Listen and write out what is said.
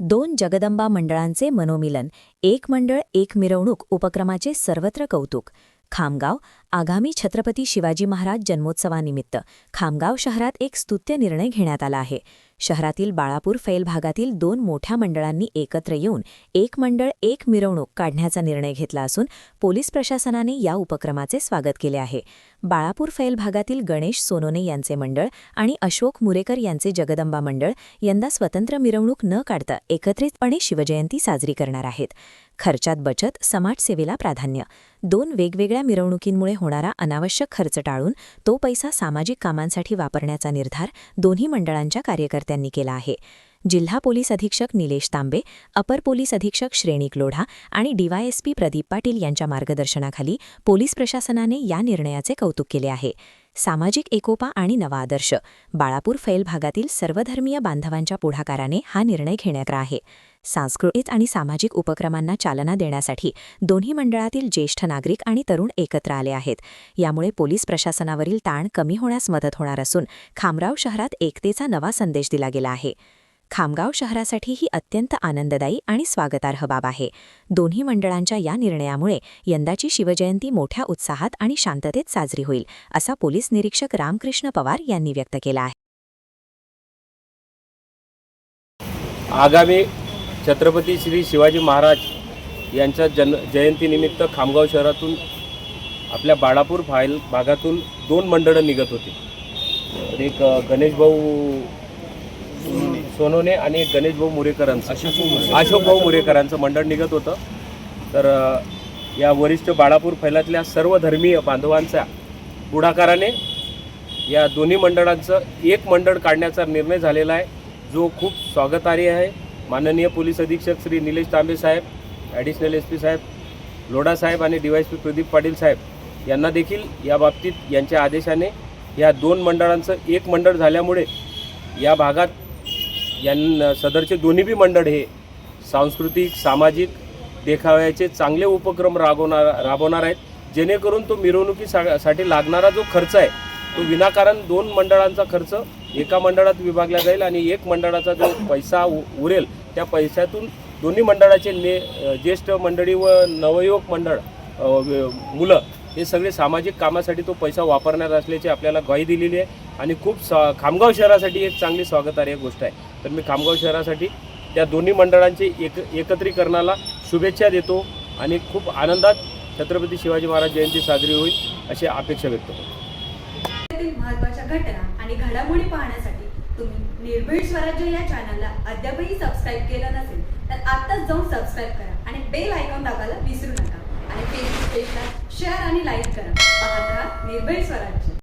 दोन जगदंबा मंडळांचे मनोमिलन, एक मंडळ एक मिरवणूक उपक्रमाचे सर्वत्र कौतुक. खामगाव आगामी छत्रपती शिवाजी महाराज जन्मोत्सवानिमित्त खामगाव शहरात एक स्तुत्य निर्णय घेण्यात आला आहे. शहरातील बाळापूर फैल भागातील दोन मोठ्या मंडळांनी एकत्र येऊन एक मंडळ एक मिरवणूक काढण्याचा निर्णय घेतला असून पोलीस प्रशासनाने या उपक्रमाचे स्वागत केले आहे. बाळापूर फैल भागातील गणेश सोनोने यांचे मंडळ आणि अशोक मुरेकर यांचे जगदंबा मंडळ यंदा स्वतंत्र मिरवणूक न काढता एकत्रितपणे शिवजयंती साजरी करणार आहेत. खर्चात बचत, समाजसेवेला प्राधान्य. दोन वेगवेगळ्या मिरवणुकींमुळे होणारा अनावश्यक खर्च टाळून तो पैसा सामाजिक कामांसाठी वापरण्याचा निर्धार दोन्ही मंडळांच्या कार्यकर्त्यांनी केला आहे. जिल्हा पोलीस अधीक्षक निलेश तांबे, अपर पोलीस अधीक्षक श्रेणिक लोढा आणि डीवायएसपी प्रदीप पाटील यांच्या मार्गदर्शनाखाली पोलीस प्रशासनाने या निर्णयाचे कौतुक केले आहे. सामाजिक एकोपा आणि नवा आदर्श. बाळापूर फैल भागातील सर्वधर्मीय बांधवांच्या पुढाकाराने हा निर्णय घेण्यात आला आहे. सांस्कृतिक आणि सामाजिक उपक्रमांना चालना देण्यासाठी दोन्ही मंडळातील ज्येष्ठ नागरिक आणि तरुण एकत्र आले आहेत. यामुळे पोलीस प्रशासनावरील ताण कमी होण्यास मदत होणार असून खामगाव शहरात एकतेचा नवा संदेश दिला गेला आहे. खामगाव शहरासाठी ही अत्यंत आनंददायी आणि स्वागतार्ह बाब आहे. दोन्ही मंडळांच्या या निर्णयामुळे यंदाची शिवजयंती मोठ्या उत्साहात आणि शांततेत साजरी होईल, असा पोलीस निरीक्षक रामकृष्ण पवार यांनी व्यक्त केला आहे. आगामी छत्रपती श्री शिवाजी महाराज यांच्या जयंतीनिमित्त खामगाव शहरातून आपल्या बाळापूर फाईल भागातून दोन मंडळं निघत होती. एक गणेशभाऊ सोनोने आणि एक गणेशभाऊ मुरेकरांचं अशोकभाऊ मुरेकरांचं मंडळ निघत होतं. तर या वरिष्ठ बाळापूर फैलातल्या सर्व धर्मीय बांधवांच्या पुढाकाराने या दोन्ही मंडळांचं एक मंडळ काढण्याचा निर्णय झालेला आहे, जो खूप स्वागतार्ह आहे. माननीय पोलीस अधीक्षक श्री निलेश तांबे साहेब, ॲडिशनल एसपी साहेब लोढा साहेब आणि डीवायएसपी प्रदीप पाटील साहेब यांना देखील या बाबतीत यांच्या आदेशाने या दोन मंडळांचं एक मंडळ झाल्यामुळे या भागात सदरचे दोन्ही मंडळ हे सांस्कृतिक सामाजिक देखाव्याचे चांगले उपक्रम राबवणार आहेत, जेणेकरून तो मिरवणुकीसाठी लागणारा जो खर्च आहे तो विनाकारण दोन मंडळांचा खर्च एका मंडळात विभागला जाईल आणि एक मंडळाचा जो पैसा उरेल त्या पैशातून दोन्ही मंडळाचे ज्येष्ठ मंडळी व नवयुवक मंडळ मुलं हे सगळे सामाजिक कामासाठी तो पैसा वापरणार असल्याची आपल्याला ग्वाही दिलेली आहे आणि खूप खामगाव शहरासाठी एक चांगली स्वागतार्ह गोष्ट आहे. तर मी खामगाव शहरासाठी त्या दोन्ही मंडळांचे एकत्रीकरणाला शुभेच्छा देतो आणि खूप आनंदात छत्रपती शिवाजी महाराज जयंती साजरी होईल अशी अपेक्षा व्यक्त करतो. महत्त्वाच्या घटना आणि घडामोडी पाहण्यासाठी तुम्ही निर्भीड स्वराज्य या चॅनलला अद्यापही सबस्क्राईब केलं नसेल तर आत्ताच जाऊन सबस्क्राईब करा आणि बेल आयकॉन दाबायला विसरू नका आणि फेसबुक पेजला शेअर आणि लाईक करा. पाहत राहा निर्भीड स्वराज्य.